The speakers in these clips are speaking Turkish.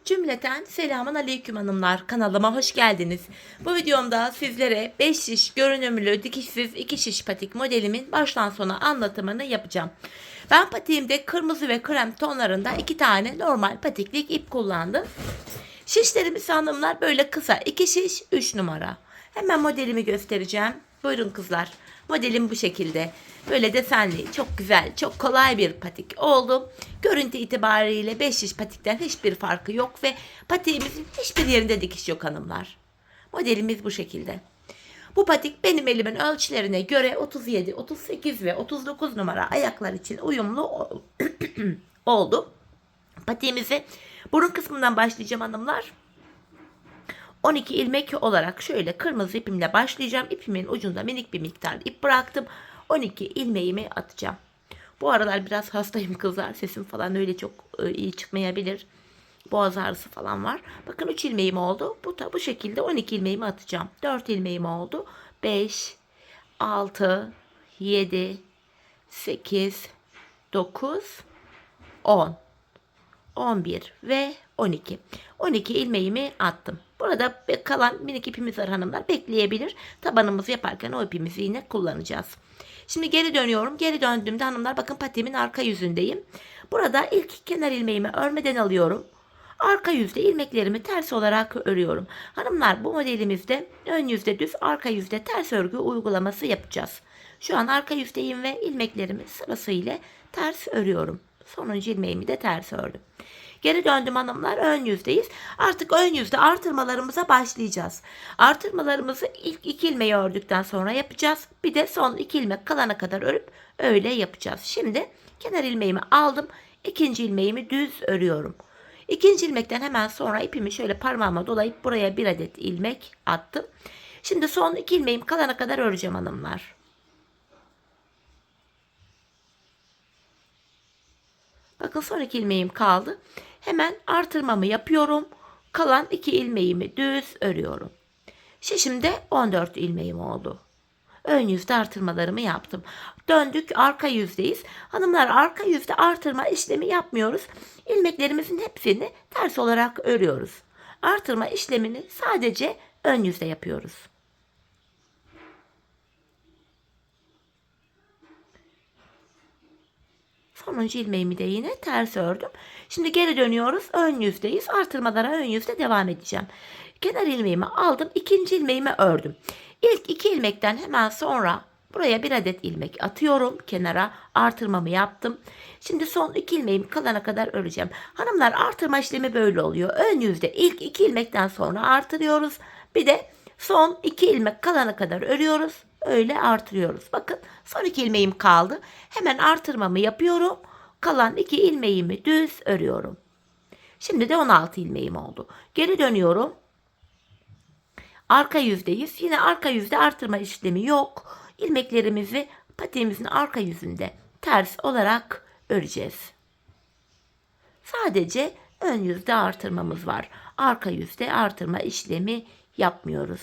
Cümleten selamun aleyküm hanımlar, kanalıma hoş geldiniz. Bu videomda sizlere 5 şiş görünümlü dikişsiz 2 şiş patik modelimin baştan sona anlatımını yapacağım. Ben patiğimde kırmızı ve krem tonlarında 2 tane normal patiklik ip kullandım. Şişlerimiz hanımlar böyle kısa 2 şiş 3 numara. Hemen modelimi göstereceğim. Buyurun kızlar. Modelim bu şekilde. Böyle desenli, çok güzel, çok kolay bir patik oldu. Görüntü itibariyle 5 şiş patikten hiçbir farkı yok ve patiğimizin hiçbir yerinde dikiş yok hanımlar. Modelimiz bu şekilde. Bu patik benim elimin ölçülerine göre 37, 38 ve 39 numara ayaklar için uyumlu oldu. Patiğimizi burun kısmından başlayacağım hanımlar. 12 ilmek olarak şöyle kırmızı ipimle başlayacağım. İpimin ucunda minik bir miktar ip bıraktım. 12 ilmeğimi atacağım. Bu aralar biraz hastayım kızlar. Sesim falan öyle çok iyi çıkmayabilir. Boğaz ağrısı falan var. Bakın 3 ilmeğim oldu. Bu şekilde 12 ilmeğimi atacağım. 4 ilmeğim oldu. 5, 6, 7, 8, 9, 10. 11 ve 12. 12 ilmeğimi attım. Burada kalan minik ipimiz var hanımlar. Bekleyebilir. Tabanımızı yaparken o ipimizi yine kullanacağız. Şimdi geri dönüyorum. Geri döndüğümde hanımlar bakın patiğimin arka yüzündeyim. Burada ilk kenar ilmeğimi örmeden alıyorum. Arka yüzde ilmeklerimi ters olarak örüyorum. Hanımlar bu modelimizde ön yüzde düz, arka yüzde ters örgü uygulaması yapacağız. Şu an arka yüzdeyim ve ilmeklerimi sırasıyla ters örüyorum. Sonuncu ilmeğimi de ters ördüm. Geri döndüm hanımlar, ön yüzdeyiz. Artık ön yüzde artırmalarımıza başlayacağız. Artırmalarımızı ilk 2 ilmeği ördükten sonra yapacağız. Bir de son 2 ilmek kalana kadar örüp öyle yapacağız. Şimdi kenar ilmeğimi aldım. İkinci ilmeğimi düz örüyorum. İkinci ilmekten hemen sonra ipimi şöyle parmağıma dolayıp buraya bir adet ilmek attım. Şimdi son 2 ilmeğim kalana kadar öreceğim hanımlar. Bakın son 2 ilmeğim kaldı. Hemen artırmamı yapıyorum. Kalan 2 ilmeğimi düz örüyorum. Şişimde 14 ilmeğim oldu. Ön yüzde artırmalarımı yaptım. Döndük arka yüzdeyiz. Hanımlar arka yüzde artırma işlemi yapmıyoruz. İlmeklerimizin hepsini ters olarak örüyoruz. Artırma işlemini sadece ön yüzde yapıyoruz. Sonuncu ilmeğimi de yine ters ördüm. Şimdi geri dönüyoruz. Ön yüzdeyiz. Artırmalara ön yüzde devam edeceğim. Kenar ilmeğimi aldım. İkinci ilmeğimi ördüm. İlk 2 ilmekten hemen sonra buraya bir adet ilmek atıyorum. Kenara artırmamı yaptım. Şimdi son 2 ilmeğim kalana kadar öreceğim. Hanımlar artırma işlemi böyle oluyor. Ön yüzde ilk 2 ilmekten sonra artırıyoruz. Bir de son 2 ilmek kalana kadar örüyoruz. Öyle artırıyoruz. Bakın son 2 ilmeğim kaldı. Hemen artırmamı yapıyorum. Kalan 2 ilmeğimi düz örüyorum. Şimdi de 16 ilmeğim oldu. Geri dönüyorum. Arka yüzdeyiz. Yine arka yüzde artırma işlemi yok. İlmeklerimizi patiğimizin arka yüzünde ters olarak öreceğiz. Sadece ön yüzde artırmamız var. Arka yüzde artırma işlemi yapmıyoruz.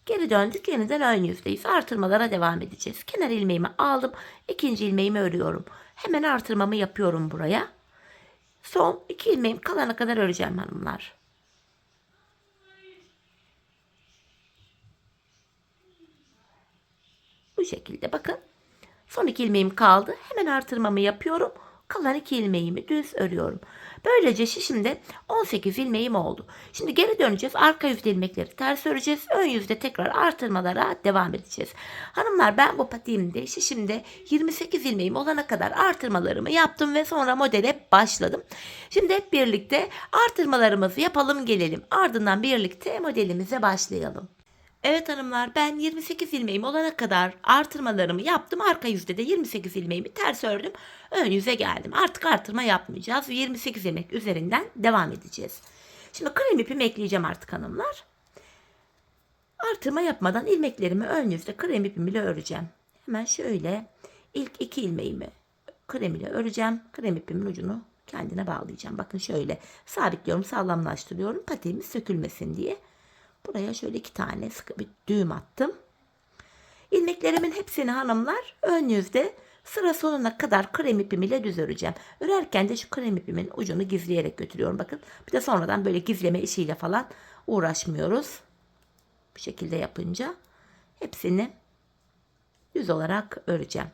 Geri döndük, yeniden ön yüzdeyiz. Artırmalara devam edeceğiz. Kenar ilmeğimi aldım. İkinci ilmeğimi örüyorum. Hemen artırmamı yapıyorum buraya. Son 2 ilmeğim kalana kadar öreceğim hanımlar. Bu şekilde bakın. Son 2 ilmeğim kaldı. Hemen artırmamı yapıyorum. Kalan 2 ilmeğimi düz örüyorum. Böylece şişimde 18 ilmeğim oldu. Şimdi geri döneceğiz. Arka yüzde ilmekleri ters öreceğiz. Ön yüzde tekrar artırmalara devam edeceğiz. Hanımlar ben bu patiğimde şişimde 28 ilmeğim olana kadar artırmalarımı yaptım ve sonra modele başladım. Şimdi hep birlikte artırmalarımızı yapalım gelelim. Ardından birlikte modelimize başlayalım. Evet hanımlar ben 28 ilmeğim olana kadar artırmalarımı yaptım. Arka yüzde de 28 ilmeğimi ters ördüm. Ön yüze geldim. Artık artırma yapmayacağız. 28 ilmek üzerinden devam edeceğiz. Şimdi krem ipimi ekleyeceğim artık hanımlar. Artırma yapmadan ilmeklerimi ön yüzde krem ipim ile öreceğim. Hemen şöyle ilk 2 ilmeğimi krem ile öreceğim. Krem ipimin ucunu kendine bağlayacağım. Bakın şöyle sabitliyorum, sağlamlaştırıyorum. Patiğimiz sökülmesin diye. Buraya şöyle 2 tane sıkı bir düğüm attım. İlmeklerimin hepsini hanımlar ön yüzde Sıra sonuna kadar krem ipim ile düz öreceğim. Örerken de şu krem ipimin ucunu gizleyerek götürüyorum. Bakın bir de sonradan böyle gizleme işiyle falan uğraşmıyoruz. Bu şekilde yapınca hepsini düz olarak öreceğim.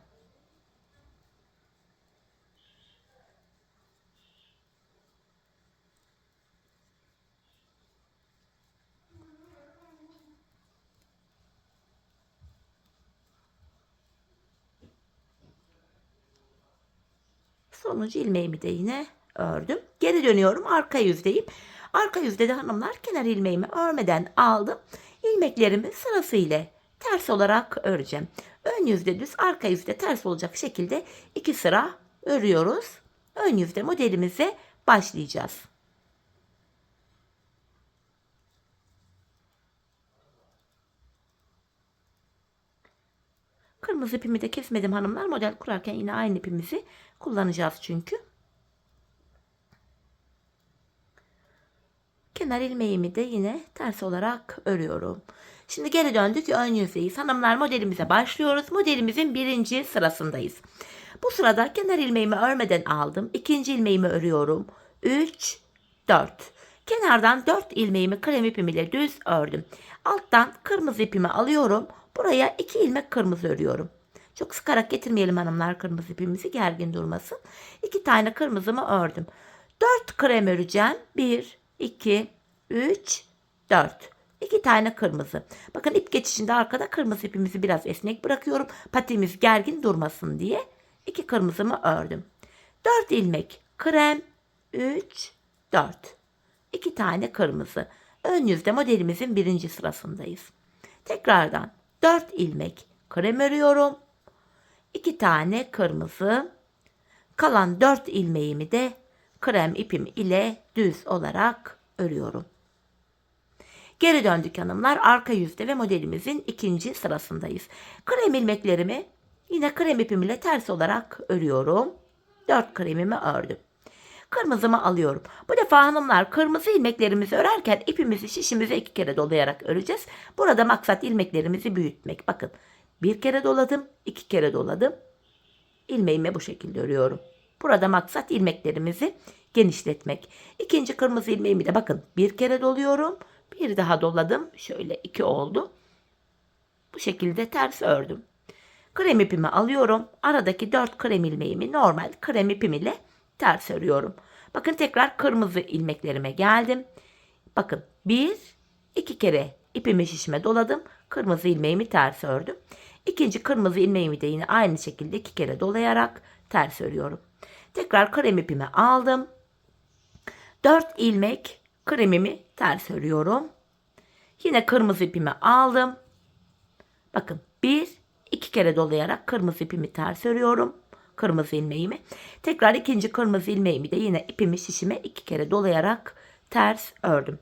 Sonuncu ilmeğimi de yine ördüm. Geri dönüyorum, arka yüzdeyim. Arka yüzde de hanımlar kenar ilmeğimi örmeden aldım. İlmeklerimi sırasıyla ters olarak öreceğim. Ön yüzde düz, arka yüzde ters olacak şekilde 2 sıra örüyoruz. Ön yüzde modelimize başlayacağız. Kırmızı ipimi de kesmedim hanımlar. Model kurarken yine aynı ipimizi kullanacağız çünkü. Kenar ilmeğimi de yine ters olarak örüyorum. Şimdi geri döndük, ön yüzdeyiz. Hanımlar, modelimize başlıyoruz. Modelimizin birinci sırasındayız. Bu sırada kenar ilmeğimi örmeden aldım. İkinci ilmeğimi örüyorum. 3, 4. Kenardan 4 ilmeğimi krem ipim ile düz ördüm. Alttan kırmızı ipimi alıyorum. Buraya 2 ilmek kırmızı örüyorum. Çok sıkarak getirmeyelim hanımlar kırmızı ipimizi, gergin durmasın. 2 tane kırmızımı ördüm. 4 krem öreceğim. 1, 2, 3, 4. 2 tane kırmızı. Bakın ip geçişinde arkada kırmızı ipimizi biraz esnek bırakıyorum. Patiğimiz gergin durmasın diye. 2 kırmızımı ördüm. 4 ilmek krem. 3, 4. 2 tane kırmızı. Ön yüzde modelimizin birinci sırasındayız. Tekrardan 4 ilmek krem örüyorum. 2 tane kırmızı. Kalan 4 ilmeğimi de krem ipim ile düz olarak örüyorum. Geri döndük hanımlar. Arka yüzde ve modelimizin ikinci sırasındayız. Krem ilmeklerimi yine krem ipim ile ters olarak örüyorum. 4 kremimi ördüm. Kırmızımı alıyorum. Bu defa hanımlar kırmızı ilmeklerimizi örerken ipimizi şişimize 2 kere dolayarak öreceğiz. Burada maksat ilmeklerimizi büyütmek. Bakın 1 kere doladım, 2 kere doladım. İlmeğimi bu şekilde örüyorum. Burada maksat ilmeklerimizi genişletmek. İkinci kırmızı ilmeğimi de bakın 1 kere doluyorum. Bir daha doladım. Şöyle 2 oldu. Bu şekilde ters ördüm. Krem ipimi alıyorum. Aradaki 4 krem ilmeğimi normal krem ipim ile ters örüyorum. Bakın tekrar kırmızı ilmeklerime geldim. Bakın 1, 2 kere ipimi şişime doladım. Kırmızı ilmeğimi ters ördüm. İkinci kırmızı ilmeğimi de yine aynı şekilde 2 kere dolayarak ters örüyorum. Tekrar krem ipimi aldım. 4 ilmek kremimi ters örüyorum. Yine kırmızı ipimi aldım. Bakın 1, 2 kere dolayarak kırmızı ipimi ters örüyorum. Kırmızı ilmeğimi. Tekrar ikinci kırmızı ilmeğimi de yine ipimi şişime 2 kere dolayarak ters ördüm.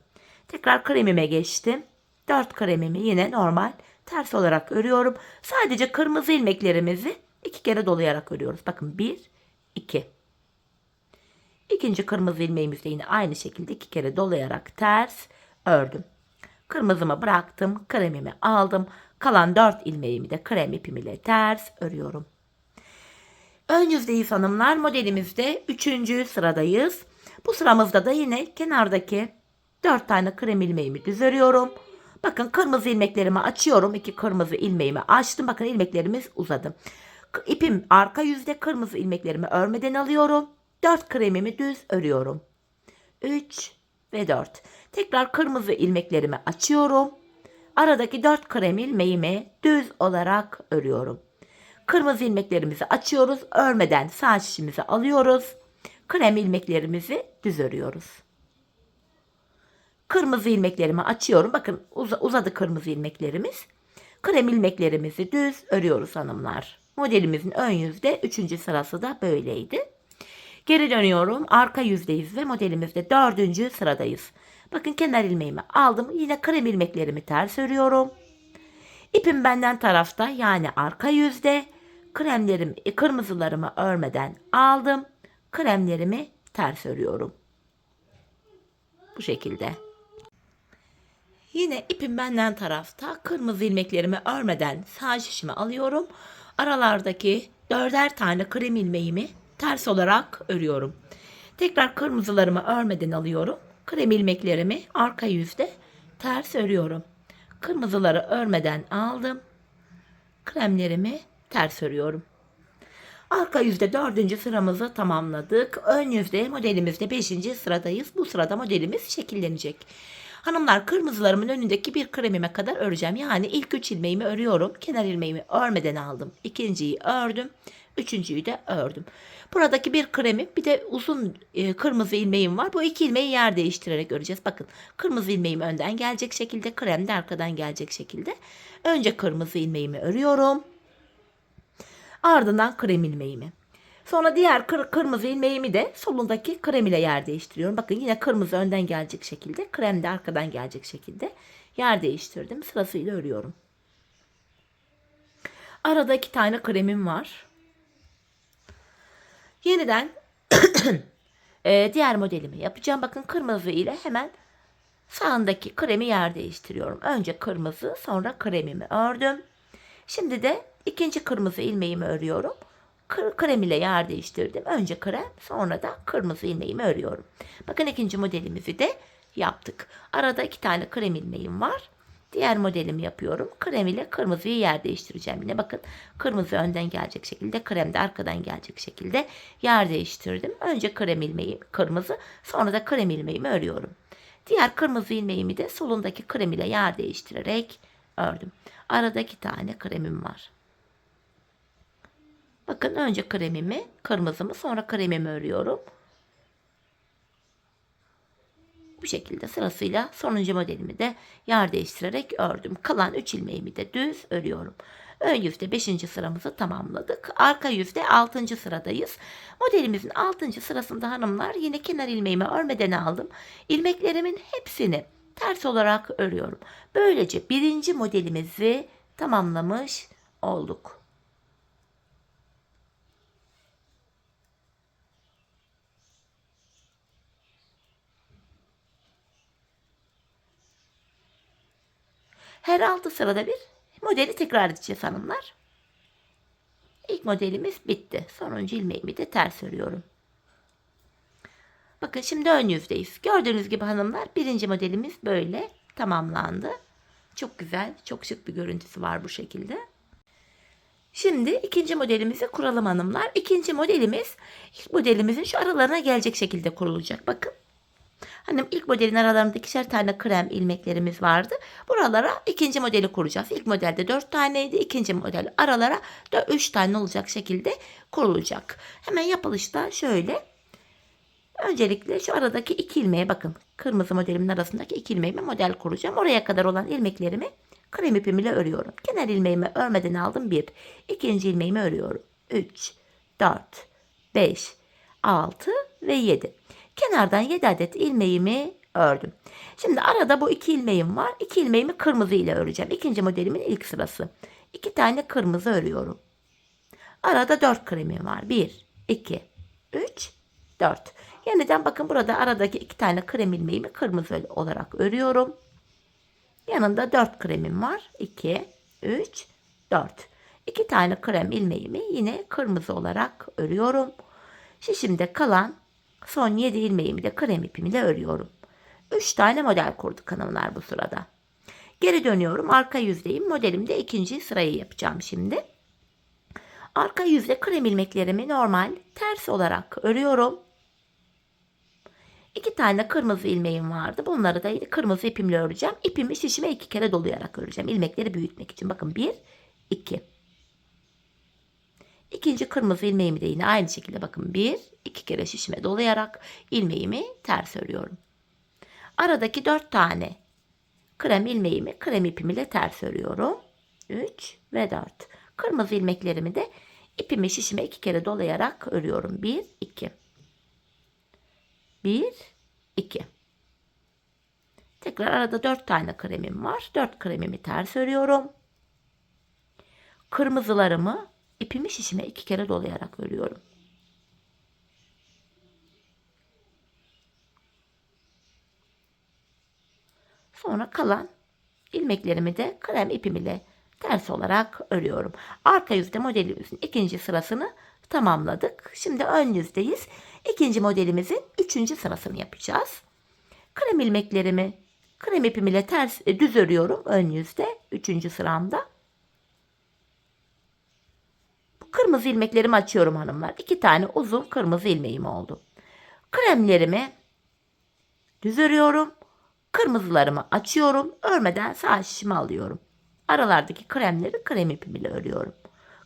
Tekrar kremime geçtim. 4 kremimi yine normal ters olarak örüyorum. Sadece kırmızı ilmeklerimizi 2 kere dolayarak örüyoruz. Bakın 1, 2. İkinci kırmızı ilmeğimizi de yine aynı şekilde 2 kere dolayarak ters ördüm. Kırmızımı bıraktım. Kremimi aldım. Kalan 4 ilmeğimi de krem ipim ile ters örüyorum. Ön yüzdeyiz hanımlar. Modelimizde 3. sıradayız. Bu sıramızda da yine kenardaki 4 tane krem ilmeğimi düz örüyorum. Bakın kırmızı ilmeklerimi açıyorum. 2 kırmızı ilmeğimi açtım. Bakın ilmeklerimiz uzadı. İpim arka yüzde, kırmızı ilmeklerimi örmeden alıyorum. 4 kremimi düz örüyorum. 3 ve 4. Tekrar kırmızı ilmeklerimi açıyorum. Aradaki 4 krem ilmeğimi düz olarak örüyorum. Kırmızı ilmeklerimizi açıyoruz. Örmeden sağ şişimizi alıyoruz. Krem ilmeklerimizi düz örüyoruz. Kırmızı ilmeklerimi açıyorum. Bakın uzadı kırmızı ilmeklerimiz. Krem ilmeklerimizi düz örüyoruz hanımlar. Modelimizin ön yüzde 3. sırası da böyleydi. Geri dönüyorum. Arka yüzdeyiz ve modelimizde 4. sıradayız. Bakın kenar ilmeğimi aldım. Yine krem ilmeklerimi ters örüyorum. İpim benden tarafta, yani arka yüzde. Kırmızılarımı örmeden aldım. Kremlerimi ters örüyorum. Bu şekilde. Yine ipim benden tarafta, kırmızı ilmeklerimi örmeden sağ şişimi alıyorum. Aralardaki Dörder tane krem ilmeğimi ters olarak örüyorum. Tekrar kırmızılarımı örmeden alıyorum. Krem ilmeklerimi arka yüzde ters örüyorum. Kırmızıları örmeden aldım. Kremlerimi ters örüyorum. Arka yüzde 4. sıramızı tamamladık. Ön yüzde modelimizde 5. sıradayız. Bu sırada modelimiz şekillenecek. Hanımlar, kırmızılarımın önündeki bir kremime kadar öreceğim. Yani ilk 3 ilmeğimi örüyorum. Kenar ilmeğimi örmeden aldım. İkinciyi ördüm. Üçüncüyü de ördüm. Buradaki bir kremim, bir de uzun kırmızı ilmeğim var. Bu iki ilmeği yer değiştirerek öreceğiz. Bakın, kırmızı ilmeğim önden gelecek şekilde, krem de arkadan gelecek şekilde. Önce kırmızı ilmeğimi örüyorum. Ardından krem ilmeğimi. Sonra diğer kırmızı ilmeğimi de solundaki krem ile yer değiştiriyorum. Bakın, yine kırmızı önden gelecek şekilde, krem de arkadan gelecek şekilde yer değiştirdim. Sırasıyla örüyorum. Arada 2 tane kremim var. Yeniden diğer modelimi yapacağım. Bakın, kırmızı ile hemen sağındaki kremi yer değiştiriyorum. Önce kırmızı, sonra kremimi ördüm. Şimdi de ikinci kırmızı ilmeğimi örüyorum. Krem ile yer değiştirdim. Önce krem, sonra da kırmızı ilmeğimi örüyorum. Bakın, ikinci modelimizi de yaptık. Arada 2 tane krem ilmeğim var. Diğer modelimi yapıyorum. Krem ile kırmızıyı yer değiştireceğim. Yine bakın, kırmızı önden gelecek şekilde, krem de arkadan gelecek şekilde yer değiştirdim. Önce krem ilmeği kırmızı, sonra da krem ilmeğimi örüyorum. Diğer kırmızı ilmeğimi de solundaki krem ile yer değiştirerek ördüm. Arada 2 tane kremim var. Bakın, önce kremimi, kırmızımı, sonra kremimi örüyorum. Bu şekilde sırasıyla sonuncu modelimi de yer değiştirerek ördüm. Kalan 3 ilmeğimi de düz örüyorum. Ön yüzde 5. sıramızı tamamladık. Arka yüzde 6. sıradayız. Modelimizin 6. sırasında hanımlar, yine kenar ilmeğimi örmeden aldım. İlmeklerimin hepsini ters olarak örüyorum. Böylece birinci modelimizi tamamlamış olduk. Her 6 sırada bir modeli tekrar edeceğiz hanımlar. İlk modelimiz bitti. Sonuncu ilmeğimi de ters örüyorum. Bakın, şimdi ön yüzdeyiz. Gördüğünüz gibi hanımlar, birinci modelimiz böyle tamamlandı. Çok güzel, çok şık bir görüntüsü var bu şekilde. Şimdi ikinci modelimizi kuralım hanımlar. İkinci modelimiz ilk modelimizin şu aralarına gelecek şekilde kurulacak. Bakın. Hani ilk modelin aralarında 2'şer tane krem ilmeklerimiz vardı. Buralara ikinci modeli kuracağız. İlk modelde 4 taneydi. İkinci model aralara da 3 tane olacak şekilde kurulacak. Hemen yapılışta şöyle. Öncelikle şu aradaki 2 ilmeğe bakın. Kırmızı modelimin arasındaki 2 ilmeğime model kuracağım. Oraya kadar olan ilmeklerimi krem ipim ile örüyorum. Kenar ilmeğimi örmeden aldım 1. İkinci ilmeğimi örüyorum. 3, 4, 5, 6 ve 7. Kenardan 7 adet ilmeğimi ördüm. Şimdi arada bu 2 ilmeğim var. 2 ilmeğimi kırmızı ile öreceğim. İkinci modelimin ilk sırası. 2 tane kırmızı örüyorum. Arada 4 kremim var. 1, 2, 3, 4. Yeniden bakın, burada aradaki 2 tane krem ilmeğimi kırmızı olarak örüyorum. Yanında 4 kremim var. 2, 3, 4. 2 tane krem ilmeğimi yine kırmızı olarak örüyorum. Şişimde kalan son 7 ilmeğimi de krem ipimle örüyorum. 3 tane model kurduk hanımlar bu sırada. Geri dönüyorum. Arka yüzdeyim. Modelimde ikinci sırayı yapacağım şimdi. Arka yüzde krem ilmeklerimi normal ters olarak örüyorum. 2 tane kırmızı ilmeğim vardı. Bunları da kırmızı ipimle öreceğim. İpimi şişime 2 kere dolayarak öreceğim. İlmekleri büyütmek için. Bakın, 1, 2. İkinci kırmızı ilmeğimi de yine aynı şekilde bakın 1, 2 kere şişime dolayarak ilmeğimi ters örüyorum. Aradaki 4 tane krem ilmeğimi krem ipim ile ters örüyorum. 3 ve 4. Kırmızı ilmeklerimi de ipimi şişime 2 kere dolayarak örüyorum. 1, 2. 1, 2. Tekrar arada 4 tane kremim var. 4 kremimi ters örüyorum. Kırmızılarımı ipimi şişime 2 kere dolayarak örüyorum. Sonra kalan ilmeklerimi de krem ipim ile ters olarak örüyorum. Arka yüzde modelimizin ikinci sırasını tamamladık. Şimdi ön yüzdeyiz. İkinci modelimizin üçüncü sırasını yapacağız. Krem ilmeklerimi krem ipim ile düz örüyorum ön yüzde üçüncü sıramda. Bu kırmızı ilmeklerimi açıyorum hanımlar. 2 tane uzun kırmızı ilmeğim oldu. Kremlerimi düz örüyorum. Kırmızılarımı açıyorum. Örmeden sağ şişimi alıyorum. Aralardaki kremleri krem ipim ile örüyorum.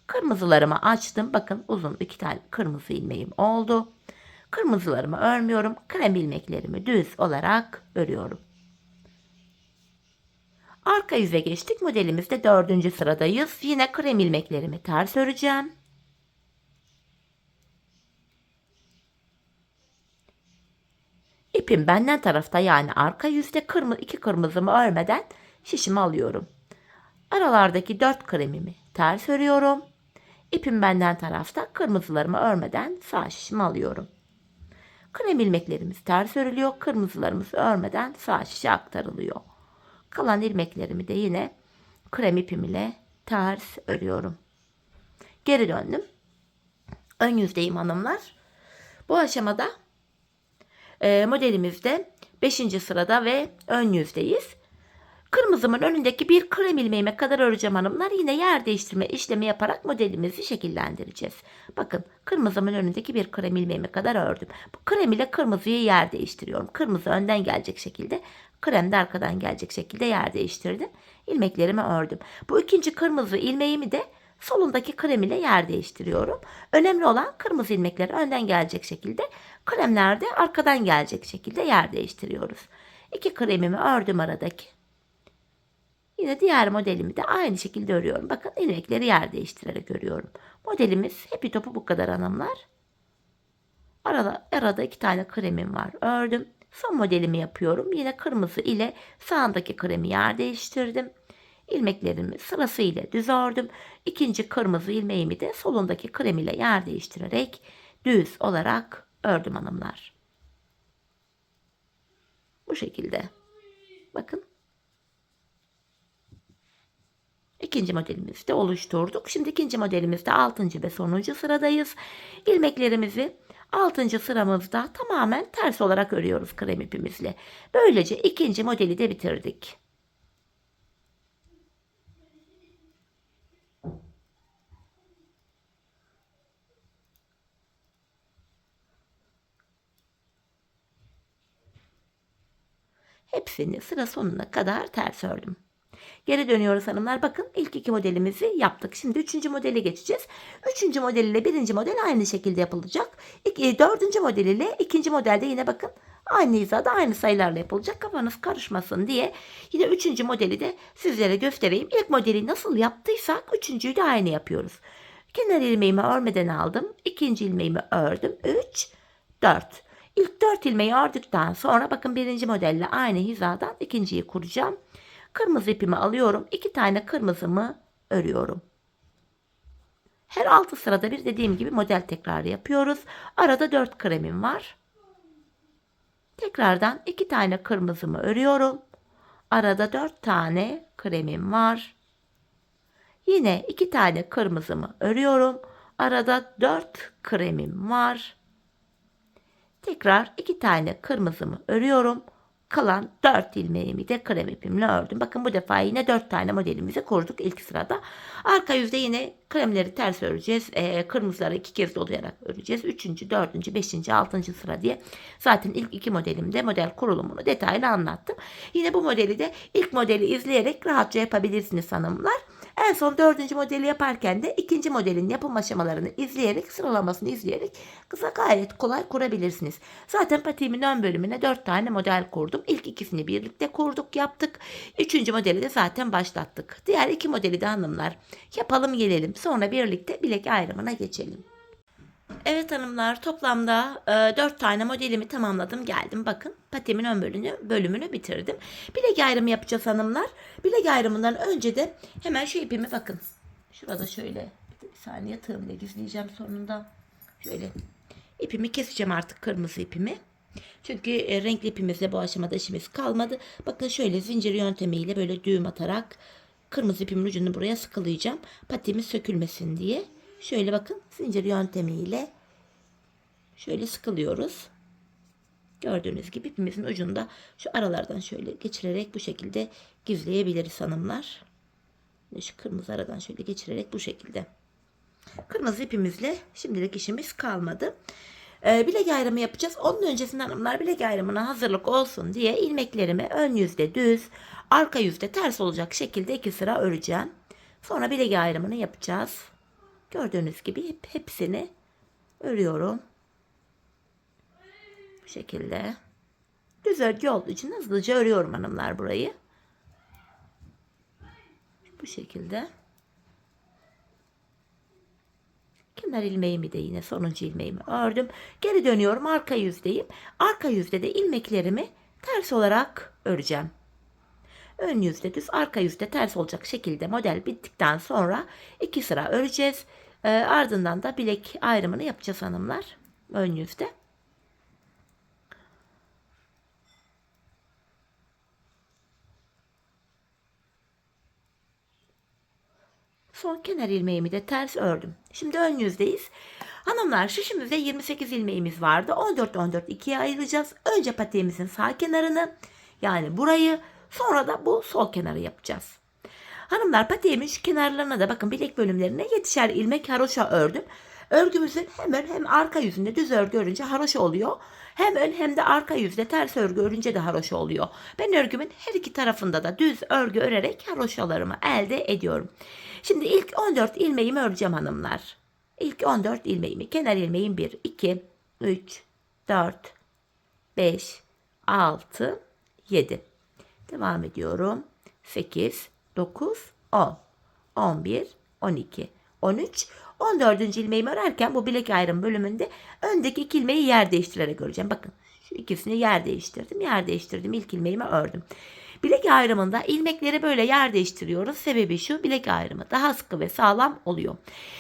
Kırmızılarımı açtım. Bakın uzun 2 tane kırmızı ilmeğim oldu. Kırmızılarımı örmüyorum. Krem ilmeklerimi düz olarak örüyorum. Arka yüze geçtik. Modelimizde 4. sıradayız. Yine krem ilmeklerimi ters öreceğim. İpim benden tarafta, yani arka yüzde iki kırmızımı örmeden şişimi alıyorum. Aralardaki 4 kremimi ters örüyorum. İpim benden tarafta, kırmızılarımı örmeden sağ şişimi alıyorum. Krem ilmeklerimiz ters örülüyor. Kırmızılarımız örmeden sağ şişe aktarılıyor. Kalan ilmeklerimi de yine krem ipim ile ters örüyorum. Geri döndüm. Ön yüzdeyim hanımlar. Bu aşamada modelimizde 5. sırada ve ön yüzdeyiz. Kırmızımın önündeki bir krem ilmeğime kadar öreceğim hanımlar. Yine yer değiştirme işlemi yaparak modelimizi şekillendireceğiz. Bakın, kırmızımın önündeki bir krem ilmeğime kadar ördüm. Bu krem ile kırmızıyı yer değiştiriyorum. Kırmızı önden gelecek şekilde, krem de arkadan gelecek şekilde yer değiştirdim. İlmeklerimi ördüm. Bu ikinci kırmızı ilmeğimi de solundaki krem ile yer değiştiriyorum. Önemli olan kırmızı ilmekler önden gelecek şekilde, kremler de arkadan gelecek şekilde yer değiştiriyoruz. 2 kremimi ördüm aradaki. Yine diğer modelimi de aynı şekilde örüyorum. Bakın, ilmekleri yer değiştirerek örüyorum. Modelimiz Happy Top'u bu kadar hanımlar. Arada 2 tane kremim var. Ördüm. Son modelimi yapıyorum. Yine kırmızı ile sağındaki kremi yer değiştirdim. İlmeklerimi sırasıyla düz ördüm. İkinci kırmızı ilmeğimi de solundaki krem ile yer değiştirerek düz olarak ördüm hanımlar. Bu şekilde. Bakın. İkinci modelimizi de oluşturduk. Şimdi ikinci modelimizde 6. ve sonuncu sıradayız. İlmeklerimizi 6. sıramızda tamamen ters olarak örüyoruz krem ipimizle. Böylece ikinci modeli de bitirdik. Hepsini sıra sonuna kadar ters ördüm. Geri dönüyoruz hanımlar. Bakın, ilk 2 modelimizi yaptık. Şimdi 3. modele geçeceğiz. 3. model ile 1. model aynı şekilde yapılacak. 4. model ile 2. modelde yine bakın aynı hizada aynı sayılarla yapılacak. Kafanız karışmasın diye yine 3. modeli de sizlere göstereyim. İlk modeli nasıl yaptıysak 3.'yü de aynı yapıyoruz. Kenar ilmeğimi örmeden aldım. 2. ilmeğimi ördüm. 3, 4. İlk 4 ilmeği ördükten sonra bakın 1. modelle aynı hizadan 2.'yi kuracağım. Kırmızı ipimi alıyorum. 2 tane kırmızımı örüyorum. Her 6 sırada bir dediğim gibi model tekrarı yapıyoruz. Arada 4 kremim var. Tekrardan 2 tane kırmızımı örüyorum. Arada 4 tane kremim var. Yine 2 tane kırmızımı örüyorum. Arada 4 kremim var. Tekrar 2 tane kırmızımı örüyorum. Kalan 4 ilmeğimi de krem ipimle ördüm. Bakın, bu defa yine 4 tane modelimizi kurduk ilk sırada. Arka yüzde yine kremleri ters öreceğiz. Kırmızıları 2 kez dolayarak öreceğiz. 3. 4. 5. 6. sıra diye. Zaten ilk 2 modelimde model kurulumunu detaylı anlattım. Yine bu modeli de ilk modeli izleyerek rahatça yapabilirsiniz hanımlar. En son 4. modeli yaparken de 2. modelin yapım aşamalarını izleyerek, sıralamasını izleyerek kısa gayet kolay kurabilirsiniz. Zaten patiğimin ön bölümüne 4 tane model kurdum. İlk ikisini birlikte kurduk, yaptık. 3. modeli de zaten başlattık. Diğer 2 modeli de hanımlar yapalım gelelim. Sonra birlikte bilek ayrımına geçelim. Evet hanımlar, toplamda 4 tane modelimi tamamladım, geldim. Bakın, patiğimin ön bölümünü bitirdim. Bilek ayrımı yapacağız hanımlar. Bilek ayrımından önce de hemen şu ipimi bakın. Şurada şöyle bir saniye tığımla gizleyeceğim sonunda. Şöyle ipimi keseceğim artık, kırmızı ipimi. Çünkü renkli ipimizle bu aşamada işimiz kalmadı. Bakın, şöyle zincir yöntemiyle böyle düğüm atarak kırmızı ipimin ucunu buraya sıkılayacağım. Patiğimiz sökülmesin diye. Şöyle bakın zincir yöntemiyle şöyle sıkılıyoruz. Gördüğünüz gibi ipimizin ucunda şu aralardan şöyle geçirerek bu şekilde gizleyebiliriz hanımlar. Şu kırmızı aradan şöyle geçirerek bu şekilde. Kırmızı ipimizle şimdilik işimiz kalmadı. Bilek ayrımı yapacağız. Onun öncesinde hanımlar bilek ayrımına hazırlık olsun diye ilmeklerimi ön yüzde düz, arka yüzde ters olacak şekilde 2 sıra öreceğim. Sonra bilek ayrımını yapacağız. Gördüğünüz gibi hepsini örüyorum. Bu şekilde. Düz örgü olduğu için hızlıca örüyorum hanımlar burayı. Bu şekilde. Kenar ilmeğimi de yine sonuncu ilmeğimi ördüm. Geri dönüyorum, arka yüzdeyim. Arka yüzde de ilmeklerimi ters olarak öreceğim. Ön yüzde düz, arka yüzde ters olacak şekilde model bittikten sonra 2 sıra öreceğiz. Ardından da bilek ayrımını yapacağız hanımlar. Ön yüzde. Son kenar ilmeğimi de ters ördüm. Şimdi ön yüzdeyiz. Hanımlar şişimizde 28 ilmeğimiz vardı. 14 ikiye ayıracağız. Önce patiğimizin sağ kenarını, yani burayı, sonra da bu sol kenarı yapacağız. Hanımlar patiğimin şu kenarlarına da bakın bilek bölümlerine 7'şer ilmek haroşa ördüm. Örgümüzün hem ön hem arka yüzünde düz örgü örünce haroşa oluyor. Hem ön hem de arka yüzde ters örgü örünce de haroşa oluyor. Ben örgümün her iki tarafında da düz örgü örerek haroşalarımı elde ediyorum. Şimdi ilk 14 ilmeğimi öreceğim hanımlar. İlk 14 ilmeğimi, kenar ilmeğim 1, 2, 3, 4, 5, 6, 7. Devam ediyorum. 8, 9, 10, 11, 12, 13, 14. ilmeğimi örerken bu bilek ayrım bölümünde öndeki 2 ilmeği yer değiştirerek öreceğim. Bakın şu ikisini yer değiştirdim. Yer değiştirdim. İlk ilmeğimi ördüm. Bilek ayrımında ilmekleri böyle yer değiştiriyoruz. Sebebi şu, bilek ayrımı daha sıkı ve sağlam oluyor.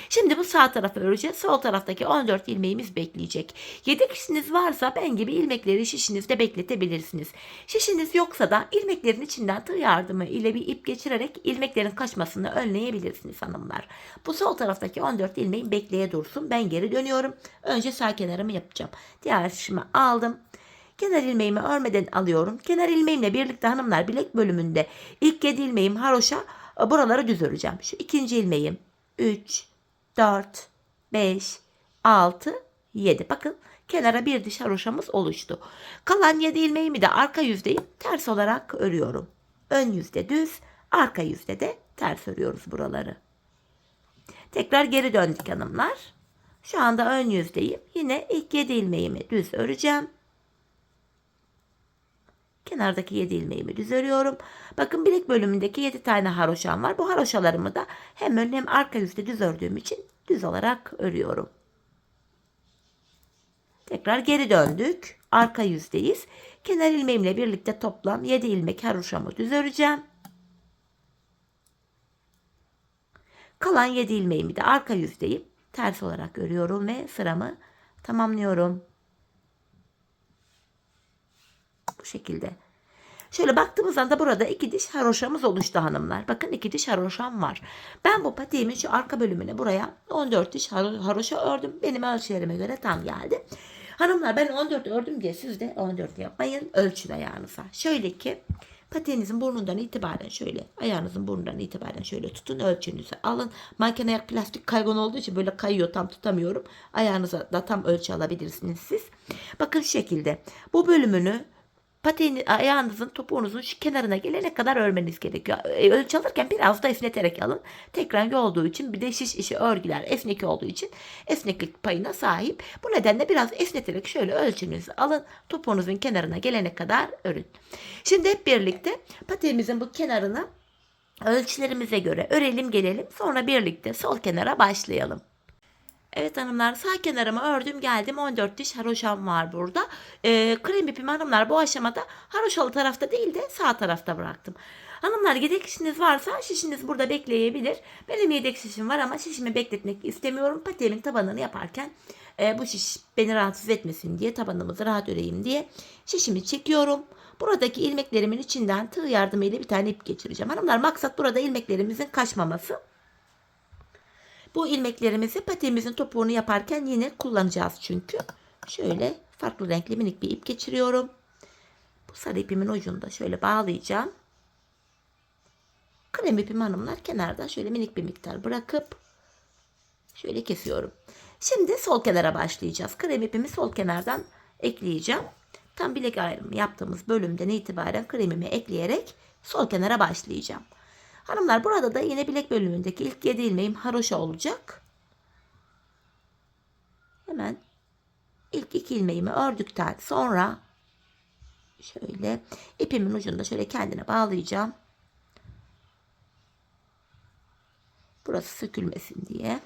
Şimdi bu sağ tarafı öreceğiz. Sol taraftaki 14 ilmeğimiz bekleyecek. Yedek şişiniz varsa ben gibi ilmekleri şişinizde bekletebilirsiniz. Şişiniz yoksa da ilmeklerin içinden tığ yardımı ile bir ip geçirerek ilmeklerin kaçmasını önleyebilirsiniz hanımlar. Bu sol taraftaki 14 ilmeğin bekleye dursun. Ben geri dönüyorum. Önce sağ kenarımı yapacağım. Diğer şişimi aldım. Kenar ilmeğimi örmeden alıyorum. Kenar ilmeğimle birlikte hanımlar bilek bölümünde ilk 7 ilmeğim haroşa, buraları düz öreceğim. Şu ikinci ilmeğim 3, 4, 5, 6, 7. Bakın kenara bir diş haroşamız oluştu. Kalan 7 ilmeğimi de arka yüzdeyim ters olarak örüyorum. Ön yüzde düz, arka yüzde de ters örüyoruz buraları. Tekrar geri döndük hanımlar. Şu anda ön yüzdeyim. Yine ilk 7 ilmeğimi düz öreceğim. Kenardaki 7 ilmeğimi düz örüyorum. Bakın bilek bölümündeki 7 tane haroşam var. Bu haroşalarımı da hem ön hem arka yüzde düz ördüğüm için düz olarak örüyorum. Tekrar geri döndük. Arka yüzdeyiz. Kenar ilmeğimle birlikte toplam 7 ilmek haroşamı düz öreceğim. Kalan 7 ilmeğimi de arka yüzdeyim ters olarak örüyorum ve sıramı tamamlıyorum. Bu şekilde. Şöyle baktığımız anda burada 2 diş haroşamız oluştu hanımlar. Bakın 2 diş haroşam var. Ben bu patiğimin şu arka bölümüne buraya 14 diş haroşa ördüm. Benim ölçülerime göre tam geldi. Hanımlar ben 14 ördüm diye siz de 14 yapmayın. Ölçün ayağınıza. Şöyle ki patiğinizin burnundan itibaren şöyle, ayağınızın burnundan itibaren şöyle tutun, ölçünüzü alın. Manken ayak plastik kaygan olduğu için böyle kayıyor, tam tutamıyorum. Ayağınıza da tam ölçü alabilirsiniz siz. Bakın şu şekilde bu bölümünü patiğin, ayağınızın, topuğunuzun şu kenarına gelene kadar örmeniz gerekiyor. Ölçü alırken biraz da esneterek alın. Tek rengi olduğu için, bir de şiş işi örgüler esnek olduğu için esneklik payına sahip. Bu nedenle biraz esneterek şöyle ölçünüzü alın. Topuğunuzun kenarına gelene kadar örün. Şimdi hep birlikte patiğimizin bu kenarını ölçülerimize göre örelim gelelim. Sonra birlikte sol kenara başlayalım. Evet hanımlar, sağ kenarıma ördüm geldim. 14 diş haroşam var burada. Krem ipimi hanımlar bu aşamada haroşalı tarafta değil de sağ tarafta bıraktım. Hanımlar yedek şişiniz varsa şişiniz burada bekleyebilir. Benim yedek şişim var ama şişimi bekletmek istemiyorum. Patiğimin tabanını yaparken bu şiş beni rahatsız etmesin diye, tabanımızı rahat öreyim diye şişimi çekiyorum. Buradaki ilmeklerimin içinden tığ yardımıyla bir tane ip geçireceğim. Hanımlar, maksat burada ilmeklerimizin kaçmaması. Bu ilmeklerimizi patiğimizin topuğunu yaparken yine kullanacağız çünkü. Şöyle farklı renkli minik bir ip geçiriyorum. Bu sarı ipimin ucunda şöyle bağlayacağım. Krem ipimi hanımlar kenarda şöyle minik bir miktar bırakıp şöyle kesiyorum. Şimdi sol kenara başlayacağız. Krem ipimi sol kenardan ekleyeceğim. Tam bilek ayrımı yaptığımız bölümden itibaren kremimi ekleyerek sol kenara başlayacağım. Hanımlar, burada da yine bilek bölümündeki ilk 7 ilmeğim haroşa olacak. Hemen ilk 2 ilmeğimi ördükten sonra şöyle ipimin ucunda şöyle kendine bağlayacağım. Burası sökülmesin diye.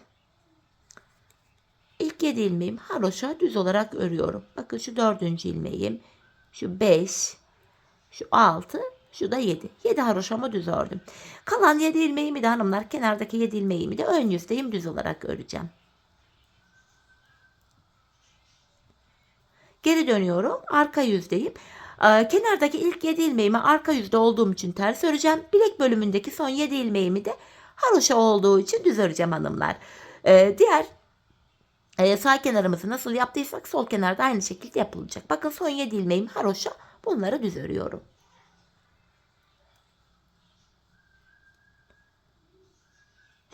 İlk 7 ilmeğim haroşa düz olarak örüyorum. Bakın şu 4. ilmeğim, şu 5, şu 6, şu da 7. 7 haroşamı düz ördüm. Kalan 7 ilmeğimi de hanımlar, kenardaki 7 ilmeğimi de ön yüzdeyim düz olarak öreceğim. Geri dönüyorum. Arka yüzdeyim. Kenardaki ilk 7 ilmeğimi arka yüzde olduğum için ters öreceğim. Bilek bölümündeki son 7 ilmeğimi de haroşa olduğu için düz öreceğim hanımlar. Diğer sağ kenarımızı nasıl yaptıysak sol kenarda aynı şekilde yapılacak. Bakın son 7 ilmeğim haroşa. Bunları düz örüyorum.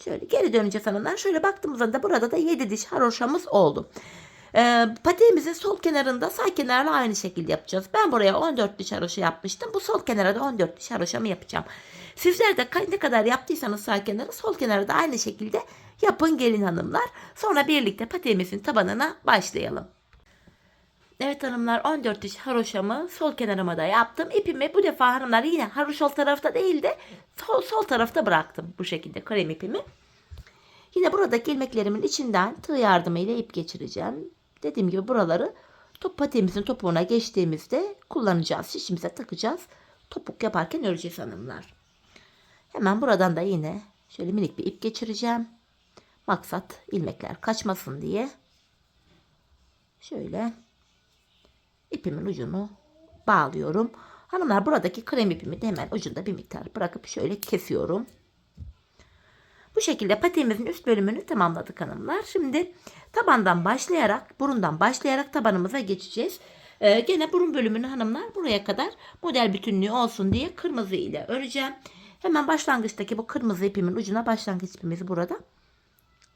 Şöyle geri döneceğiz hanımlar. Şöyle baktığımızda da burada da 7 diş haroşamız oldu. Patiğimizin sol kenarında sağ kenarla aynı şekilde yapacağız. Ben buraya 14 diş haroşa yapmıştım. Bu sol kenara da 14 diş haroşamı yapacağım. Sizler de ne kadar yaptıysanız sağ kenarı, sol kenarı da aynı şekilde yapın gelin hanımlar. Sonra birlikte patiğimizin tabanına başlayalım. Evet hanımlar, 14 diş haroşamı sol kenarıma da yaptım. İpimi bu defa hanımlar yine haroşa tarafta değil de sol tarafta bıraktım. Bu şekilde krem ipimi. Yine buradaki ilmeklerimin içinden tığ yardımıyla ip geçireceğim. Dediğim gibi buraları patiğimizin topuğuna geçtiğimizde kullanacağız. Şişimize takacağız. Topuk yaparken öreceğiz hanımlar. Hemen buradan da yine şöyle minik bir ip geçireceğim. Maksat ilmekler kaçmasın diye. Şöyle ipimin ucunu bağlıyorum. Hanımlar, buradaki krem ipimi de hemen ucunda bir miktar bırakıp şöyle kesiyorum. Bu şekilde patiğimizin üst bölümünü tamamladık hanımlar. Şimdi tabandan başlayarak, burundan başlayarak tabanımıza geçeceğiz. Gene burun bölümünü hanımlar buraya kadar model bütünlüğü olsun diye kırmızı ile öreceğim. Hemen başlangıçtaki bu kırmızı ipimin ucuna başlangıç ipimizi burada.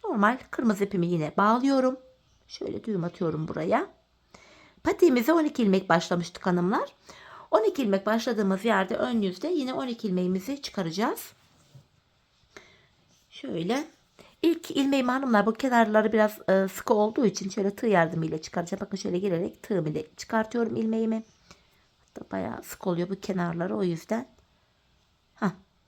Normal kırmızı ipimi yine bağlıyorum. Şöyle düğüm atıyorum buraya. Patiğimize 12 ilmek başlamıştık hanımlar. 12 ilmek başladığımız yerde ön yüzde yine 12 ilmeğimizi çıkaracağız. Şöyle ilk ilmeğimi hanımlar, bu kenarları biraz sıkı olduğu için şöyle tığ yardımıyla çıkaracağım. Bakın şöyle gelerek tığım ile çıkartıyorum ilmeğimi. Hatta bayağı sık oluyor bu kenarları, o yüzden.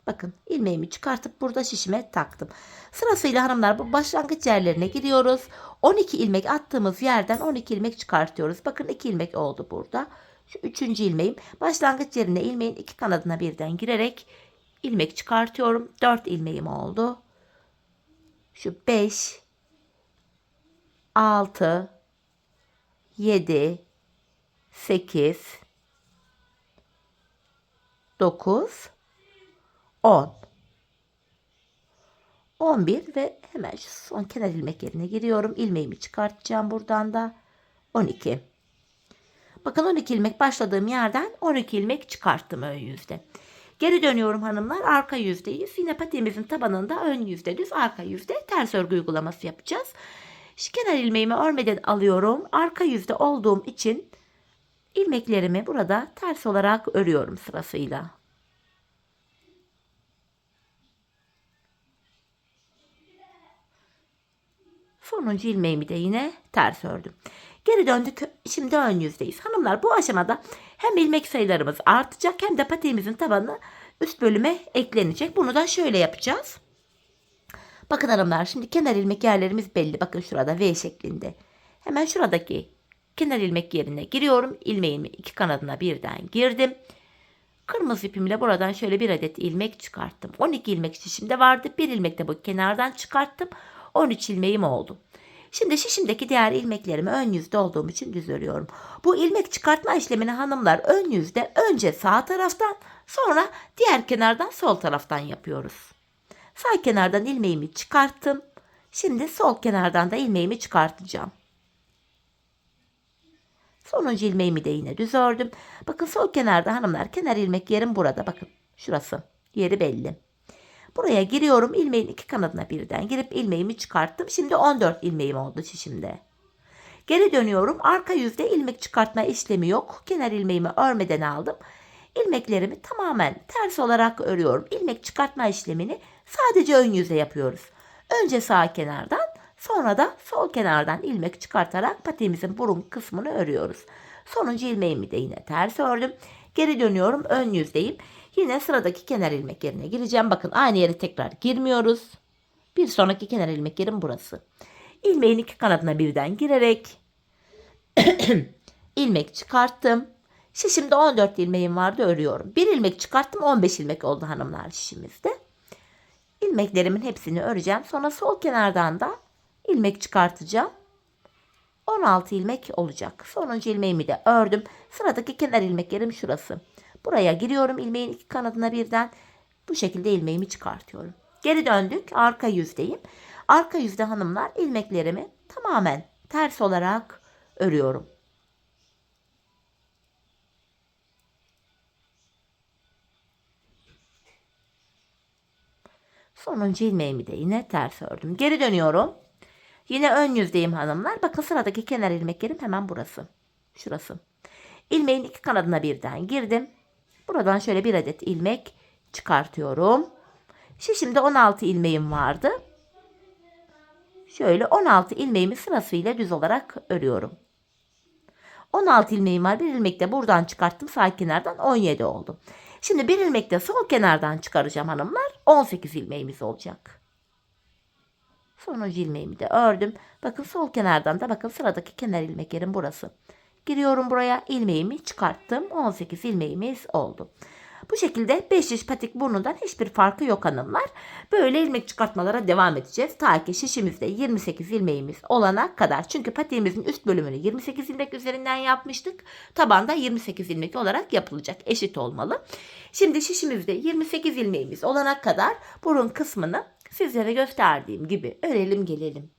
Bakın ilmeğimi çıkartıp burada şişime taktım. Sırasıyla hanımlar bu başlangıç yerlerine giriyoruz. 12 ilmek attığımız yerden 12 ilmek çıkartıyoruz. Bakın 2 ilmek oldu burada. Şu 3. ilmeğim. Başlangıç yerine ilmeğin 2 kanadına birden girerek ilmek çıkartıyorum. 4 ilmeğim oldu. Şu 5, 6, 7, 8, 9, 10, 11 ve hemen şu son kenar ilmek yerine giriyorum. İlmeğimi çıkartacağım buradan da. 12. Bakın 12 ilmek başladığım yerden 12 ilmek çıkarttım ön yüzde. Geri dönüyorum hanımlar. Arka yüzdeyiz. Yine patiğimizin tabanında ön yüzde düz, arka yüzde ters örgü uygulaması yapacağız. Şu kenar ilmeğimi örmeden alıyorum. Arka yüzde olduğum için ilmeklerimi burada ters olarak örüyorum sırasıyla. Sonuncu ilmeğimi de yine ters ördüm. Geri döndük. Şimdi ön yüzdeyiz. Hanımlar, bu aşamada hem ilmek sayılarımız artacak hem de patiğimizin tabanı üst bölüme eklenecek. Bunu da şöyle yapacağız. Bakın hanımlar, şimdi kenar ilmek yerlerimiz belli. Bakın şurada V şeklinde. Hemen şuradaki kenar ilmek yerine giriyorum. İlmeğimi 2 kanadına birden girdim. Kırmızı ipimle buradan şöyle bir adet ilmek çıkarttım. 12 ilmek şişimde vardı. Bir ilmek de bu kenardan çıkarttım. 13 ilmeğim oldu. Şimdi şişimdeki diğer ilmeklerimi ön yüzde olduğum için düz örüyorum. Bu ilmek çıkartma işlemini hanımlar ön yüzde önce sağ taraftan sonra diğer kenardan sol taraftan yapıyoruz. Sağ kenardan ilmeğimi çıkarttım. Şimdi sol kenardan da ilmeğimi çıkartacağım. Sonuncu ilmeğimi de yine düz ördüm. Bakın sol kenarda hanımlar kenar ilmek yerim burada. Bakın şurası yeri belli. Buraya giriyorum, ilmeğin iki kanadına birden girip ilmeğimi çıkarttım. Şimdi 14 ilmeğim oldu şişimde. Geri dönüyorum. Arka yüzde ilmek çıkartma işlemi yok. Kenar ilmeğimi örmeden aldım. İlmeklerimi tamamen ters olarak örüyorum. İlmek çıkartma işlemini sadece ön yüze yapıyoruz. Önce sağ kenardan, sonra da sol kenardan ilmek çıkartarak patiğimizin burun kısmını örüyoruz. Sonuncu ilmeğimi de yine ters ördüm. Geri dönüyorum, ön yüzdeyim. Yine sıradaki kenar ilmek yerine gireceğim. Bakın aynı yere tekrar girmiyoruz. Bir sonraki kenar ilmek yerim burası. İlmeğin iki kanadına birden girerek ilmek çıkarttım. Şişimde 14 ilmeğim vardı, örüyorum. Bir ilmek çıkarttım, 15 ilmek oldu hanımlar şişimizde. İlmeklerimin hepsini öreceğim. Sonra sol kenardan da ilmek çıkartacağım. 16 ilmek olacak. Sonuncu ilmeğimi de ördüm. Sıradaki kenar ilmek yerim şurası. Buraya giriyorum, ilmeğin iki kanadına birden. Bu şekilde ilmeğimi çıkartıyorum. Geri döndük. Arka yüzdeyim. Arka yüzde hanımlar ilmeklerimi tamamen ters olarak örüyorum. Sonuncu ilmeğimi de yine ters ördüm. Geri dönüyorum. Yine ön yüzdeyim hanımlar. Bakın sıradaki kenar ilmeklerim hemen burası. Şurası. İlmeğin iki kanadına birden girdim. Buradan şöyle bir adet ilmek çıkartıyorum. Şişimde 16 ilmeğim vardı. Şöyle 16 ilmeğimi sırasıyla düz olarak örüyorum. 16 ilmeğim var. Bir ilmek de buradan çıkarttım. Sağ kenardan 17 oldu. Şimdi bir ilmek de sol kenardan çıkaracağım hanımlar. 18 ilmeğimiz olacak. Sonuncu ilmeğimi de ördüm. Bakın sol kenardan da bakın sıradaki kenar ilmek yerim burası. Giriyorum buraya, ilmeğimi çıkarttım. 18 ilmeğimiz oldu. Bu şekilde 5 şiş patik burnundan hiçbir farkı yok hanımlar. Böyle ilmek çıkartmalara devam edeceğiz. Ta ki şişimizde 28 ilmeğimiz olana kadar. Çünkü patiğimizin üst bölümünü 28 ilmek üzerinden yapmıştık. Tabanda 28 ilmek olarak yapılacak. Eşit olmalı. Şimdi şişimizde 28 ilmeğimiz olana kadar burun kısmını sizlere gösterdiğim gibi örelim gelelim.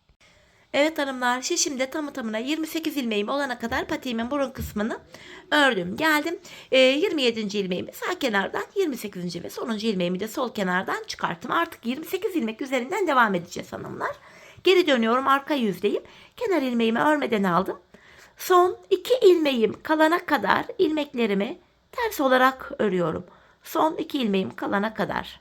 Evet hanımlar, şişimde tamı tamına 28 ilmeğim olana kadar patiğimin burun kısmını ördüm. Geldim 27. ilmeğimi sağ kenardan, 28. ve sonuncu ilmeğimi de sol kenardan çıkarttım. Artık 28 ilmek üzerinden devam edeceğiz hanımlar. Geri dönüyorum, arka yüzdeyim. Kenar ilmeğimi örmeden aldım. Son 2 ilmeğim kalana kadar ilmeklerimi ters olarak örüyorum. Son 2 ilmeğim kalana kadar.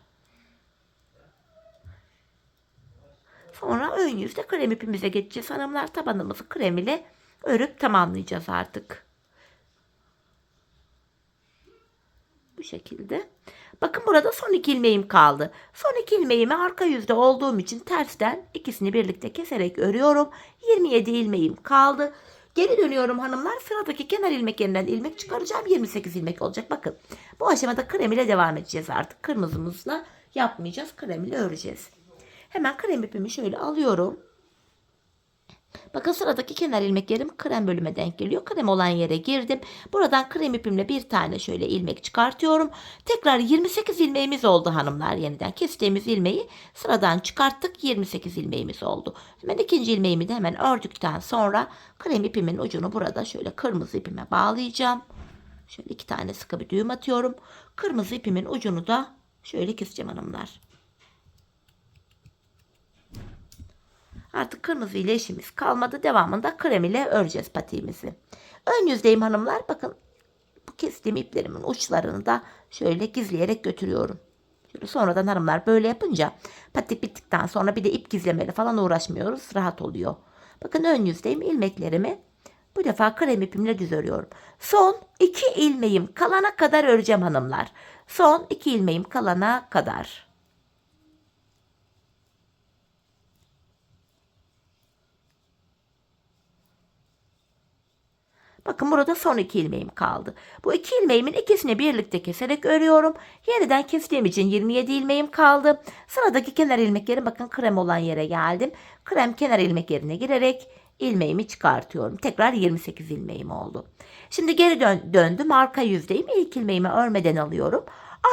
Sonra ön yüzde krem ipimize geçeceğiz. Hanımlar, tabanımızı krem ile örüp tamamlayacağız artık. Bu şekilde. Bakın burada son 2 ilmeğim kaldı. Son 2 ilmeğimi arka yüzde olduğum için tersten ikisini birlikte keserek örüyorum. 27 ilmeğim kaldı. Geri dönüyorum hanımlar. Sıradaki kenar ilmeklerinden ilmek çıkaracağım. 28 ilmek olacak. Bakın bu aşamada krem ile devam edeceğiz artık. Kırmızımızla yapmayacağız. Krem ile öreceğiz. Hemen krem ipimi şöyle alıyorum. Bakın sıradaki kenar ilmeklerim krem bölüme denk geliyor. Krem olan yere girdim. Buradan krem ipimle bir tane şöyle ilmek çıkartıyorum. Tekrar 28 ilmeğimiz oldu hanımlar. Yeniden kestiğimiz ilmeği sıradan çıkarttık. 28 ilmeğimiz oldu. Hemen ikinci ilmeğimi de hemen ördükten sonra krem ipimin ucunu burada şöyle kırmızı ipime bağlayacağım. Şöyle 2 tane sıkı bir düğüm atıyorum. Kırmızı ipimin ucunu da şöyle keseceğim hanımlar. Artık kırmızı ile işimiz kalmadı. Devamında krem ile öreceğiz patiğimizi. Ön yüzdeyim hanımlar. Bakın bu kestiğim iplerimin uçlarını da şöyle gizleyerek götürüyorum. Şöyle sonradan hanımlar böyle yapınca patik bittikten sonra bir de ip gizlemeyle falan uğraşmıyoruz. Rahat oluyor. Bakın ön yüzdeyim. İlmeklerimi bu defa krem ipimle düz örüyorum. Son 2 ilmeğim kalana kadar öreceğim hanımlar. Son 2 ilmeğim kalana kadar. Bakın burada son 2 ilmeğim kaldı. Bu 2 ilmeğimin ikisini birlikte keserek örüyorum. Yeniden kestiğim için 27 ilmeğim kaldı. Sıradaki kenar ilmeklerim, bakın krem olan yere geldim. Krem kenar ilmek yerine girerek ilmeğimi çıkartıyorum. Tekrar 28 ilmeğim oldu. Şimdi geri döndüm. Arka yüzdeyim. İlk ilmeğimi örmeden alıyorum.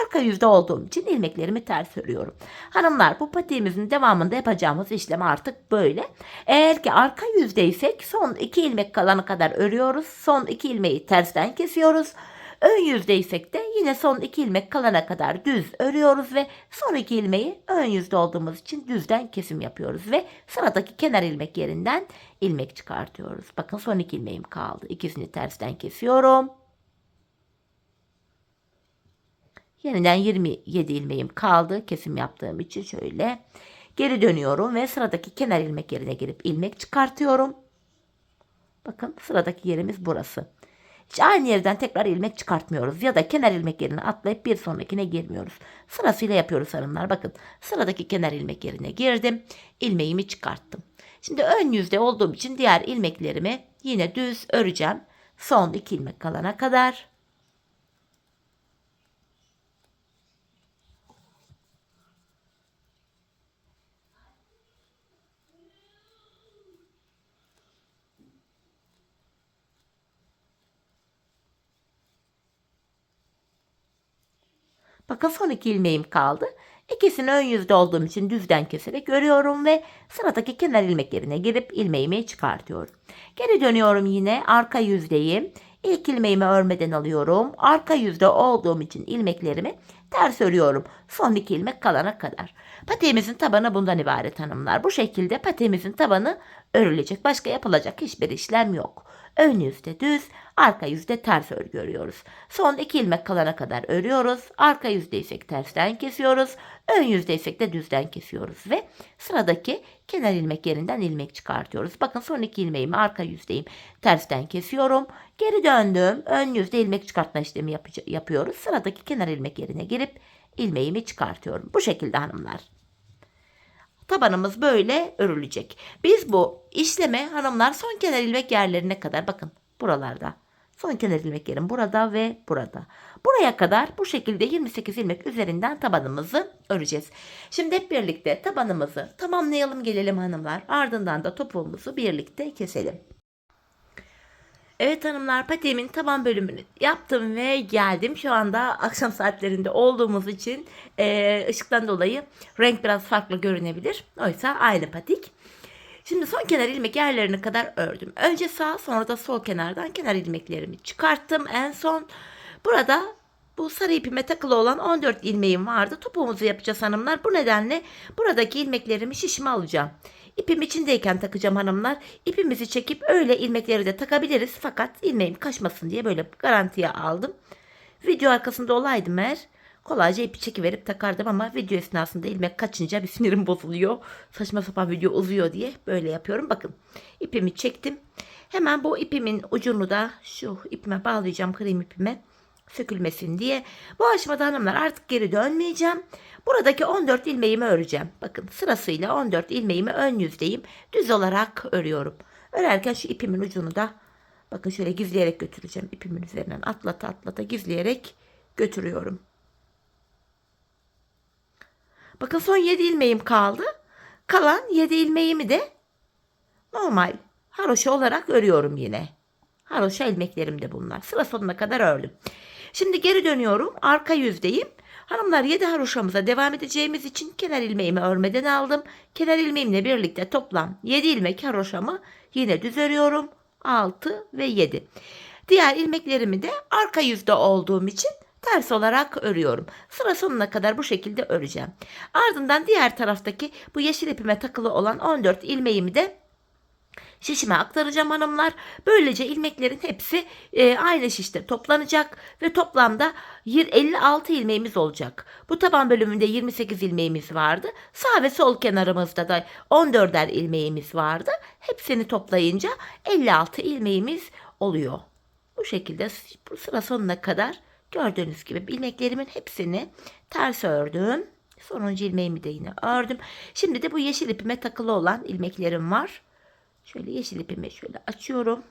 Arka yüzde olduğum için ilmeklerimi ters örüyorum. Hanımlar, bu patiğimizin devamında yapacağımız işlem artık böyle. Eğer ki arka yüzdeysek son 2 ilmek kalana kadar örüyoruz. Son 2 ilmeği tersten kesiyoruz. Ön yüzdeysek de yine son 2 ilmek kalana kadar düz örüyoruz ve son 2 ilmeği ön yüzde olduğumuz için düzden kesim yapıyoruz ve sıradaki kenar ilmek yerinden ilmek çıkartıyoruz. Bakın son 2 ilmeğim kaldı. İkisini tersten kesiyorum. Yeniden 27 ilmeğim kaldı. Kesim yaptığım için şöyle geri dönüyorum ve sıradaki kenar ilmek yerine girip ilmek çıkartıyorum. Bakın sıradaki yerimiz burası. Hiç aynı yerden tekrar ilmek çıkartmıyoruz ya da kenar ilmek yerine atlayıp bir sonrakine girmiyoruz. Sırasıyla yapıyoruz hanımlar. Bakın sıradaki kenar ilmek yerine girdim. İlmeğimi çıkarttım. Şimdi ön yüzde olduğum için diğer ilmeklerimi yine düz öreceğim. Son 2 ilmek kalana kadar. Bakın son 2 ilmeğim kaldı. İkisini ön yüzde olduğum için düzden keserek örüyorum ve sıradaki kenar ilmek yerine girip ilmeğimi çıkartıyorum. Geri dönüyorum, yine arka yüzdeyim. İlk ilmeğimi örmeden alıyorum. Arka yüzde olduğum için ilmeklerimi ters örüyorum. Son 2 ilmek kalana kadar. Patiğimizin tabanı bundan ibaret hanımlar. Bu şekilde patiğimizin tabanı örülecek. Başka yapılacak hiçbir işlem yok. Ön yüzde düz, arka yüzde ters örgü örüyoruz. Son 2 ilmek kalana kadar örüyoruz. Arka yüzdeysek tersten kesiyoruz. Ön yüzdeysek de düzden kesiyoruz ve sıradaki kenar ilmek yerinden ilmek çıkartıyoruz. Bakın son 2 ilmeğimi arka yüzdeyim. Tersten kesiyorum. Geri döndüm. Ön yüzde ilmek çıkartma işlemi yapıyoruz. Sıradaki kenar ilmek yerine girip ilmeğimi çıkartıyorum. Bu şekilde hanımlar. Tabanımız böyle örülecek. Biz bu işleme hanımlar son kenar ilmek yerlerine kadar, bakın buralarda. Son kenar ilmek yerim burada ve burada. Buraya kadar bu şekilde 28 ilmek üzerinden tabanımızı öreceğiz. Şimdi hep birlikte tabanımızı tamamlayalım gelelim hanımlar. Ardından da topuğumuzu birlikte keselim. Evet hanımlar, patiğimin taban bölümünü yaptım ve geldim. Şu anda akşam saatlerinde olduğumuz için ışıktan dolayı renk biraz farklı görünebilir. Oysa aynı patik. Şimdi son kenar ilmek yerlerine kadar ördüm. Önce sağ, sonra da sol kenardan kenar ilmeklerimi çıkarttım. En son burada bu sarı ipime takılı olan 14 ilmeğim vardı. Topuğumuzu yapacağız hanımlar. Bu nedenle buradaki ilmeklerimi şişime alacağım. İpim içindeyken takacağım hanımlar. İpimizi çekip öyle ilmekleri de takabiliriz. Fakat ilmeğim kaçmasın diye böyle garantiye aldım. Video arkasında olaydım eğer kolayca ipi çekiverip takardım ama video esnasında ilmek kaçınca bir sinirim bozuluyor. Saçma sapan video uzuyor diye böyle yapıyorum. Bakın ipimi çektim. Hemen bu ipimin ucunu da şu ipime bağlayacağım, krem ipime, sökülmesin diye. Bu aşamada hanımlar artık geri dönmeyeceğim. Buradaki 14 ilmeğimi öreceğim. Bakın sırasıyla 14 ilmeğimi ön yüzdeyim. Düz olarak örüyorum. Örerken şu ipimin ucunu da bakın şöyle gizleyerek götüreceğim. İpimin üzerinden atlata atlata gizleyerek götürüyorum. Bakın son 7 ilmeğim kaldı. Kalan 7 ilmeğimi de normal haroşa olarak örüyorum yine. Haroşa ilmeklerim de bunlar. Sıra sonuna kadar ördüm. Şimdi geri dönüyorum. Arka yüzdeyim. Hanımlar 7 haroşamıza devam edeceğimiz için kenar ilmeğimi örmeden aldım. Kenar ilmeğimle birlikte toplam 7 ilmek haroşamı yine düz örüyorum. 6 ve 7. Diğer ilmeklerimi de arka yüzde olduğum için ters olarak örüyorum. Sıra sonuna kadar bu şekilde öreceğim. Ardından diğer taraftaki bu yeşil ipime takılı olan 14 ilmeğimi de şişime aktaracağım hanımlar. Böylece ilmeklerin hepsi aynı şişte toplanacak ve toplamda 56 ilmeğimiz olacak. Bu taban bölümünde 28 ilmeğimiz vardı. Sağ ve sol kenarımızda da 14'er ilmeğimiz vardı. Hepsini toplayınca 56 ilmeğimiz oluyor. Bu şekilde bu sıra sonuna kadar gördüğünüz gibi ilmeklerimin hepsini ters ördüm. Sonuncu ilmeğimi de yine ördüm. Şimdi de bu yeşil ipime takılı olan ilmeklerim var. Şöyle yeşil ipimi şöyle açıyorum.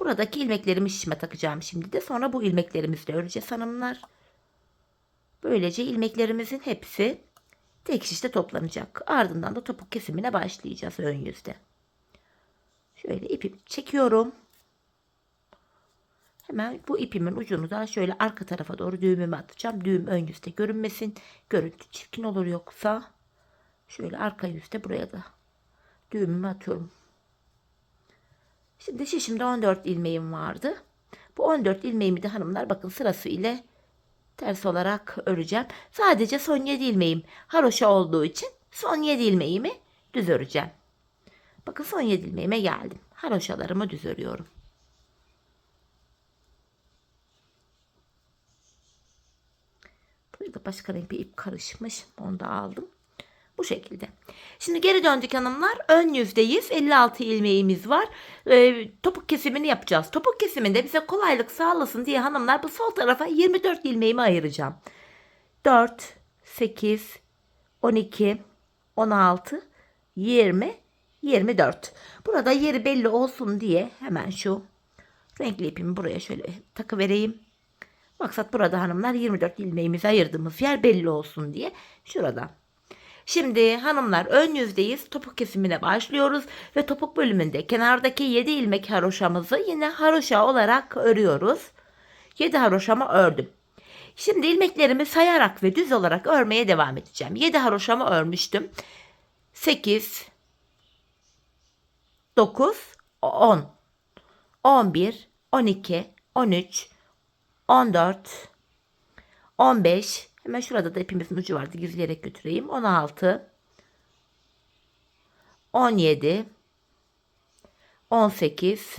Buradaki ilmeklerimi şişime takacağım şimdi de. Sonra bu ilmeklerimizi de öreceğiz hanımlar. Böylece ilmeklerimizin hepsi tek şişte toplanacak. Ardından da topuk kesimine başlayacağız ön yüzde. Şöyle ipimi çekiyorum. Hemen bu ipimin ucunu da şöyle arka tarafa doğru düğümümü atacağım. Düğüm ön yüzde görünmesin. Görüntü çirkin olur yoksa. Şöyle arka yüzde buraya da düğümümü atıyorum. Şimdi şişimde 14 ilmeğim vardı. Bu 14 ilmeğimi de hanımlar bakın sırası ile ters olarak öreceğim. Sadece son 7 ilmeğim haroşa olduğu için son 7 ilmeğimi düz öreceğim. Bakın son 7 ilmeğime geldim. Haroşalarımı düz örüyorum. Burada başka renk bir ip karışmış. Onu da aldım. Bu şekilde. Şimdi geri döndük hanımlar. Ön yüzdeyiz. 56 ilmeğimiz var. Topuk kesimini yapacağız. Topuk kesiminde bize kolaylık sağlasın diye hanımlar bu sol tarafa 24 ilmeğimi ayıracağım. 4, 8, 12, 16, 20, 24. Burada yeri belli olsun diye hemen şu renkli ipimi buraya şöyle takıvereyim. Maksat burada hanımlar 24 ilmeğimizi ayırdığımız yer belli olsun diye şurada. Şimdi hanımlar ön yüzdeyiz. Topuk kesimine başlıyoruz ve topuk bölümünde kenardaki 7 ilmek haroşamızı yine haroşa olarak örüyoruz. 7 haroşamı ördüm. Şimdi ilmeklerimi sayarak ve düz olarak örmeye devam edeceğim. 7 haroşamı örmüştüm. 8, 9, 10, 11, 12, 13, 14, 15, hemen şurada da ipimizin ucu vardı gizleyerek götüreyim. 16, 17, 18,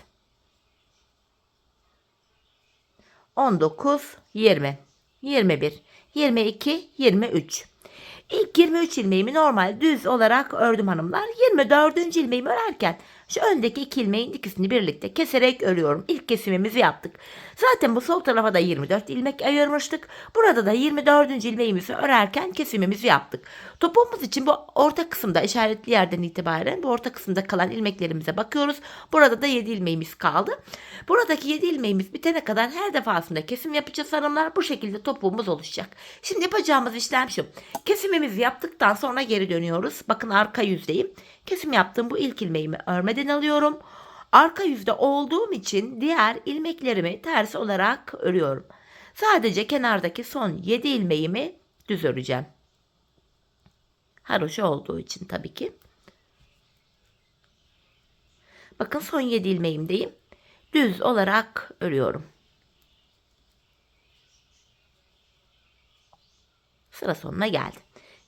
19, 20, 21, 22, 23. İlk 23 ilmeğimi normal düz olarak ördüm hanımlar. 24. ilmeğimi örerken şu öndeki 2 ilmeğin ikisini birlikte keserek örüyorum. İlk kesimimizi yaptık. Zaten bu sol tarafa da 24 ilmek ayırmıştık. Burada da 24. ilmeğimizi örerken kesimimizi yaptık. Topuğumuz için bu orta kısımda işaretli yerden itibaren bu orta kısımda kalan ilmeklerimize bakıyoruz. Burada da 7 ilmeğimiz kaldı. Buradaki 7 ilmeğimiz bitene kadar her defasında kesim yapacağız hanımlar. Bu şekilde topuğumuz oluşacak. Şimdi yapacağımız işlem şu. Kesimimizi yaptıktan sonra geri dönüyoruz. Bakın arka yüzdeyim. Kesim yaptığım bu ilk ilmeğimi örmeden alıyorum. Arka yüzde olduğum için diğer ilmeklerimi ters olarak örüyorum. Sadece kenardaki son 7 ilmeğimi düz öreceğim. Haroşa olduğu için tabii ki. Bakın son 7 ilmeğimdeyim. Düz olarak örüyorum. Sıra sonuna geldim.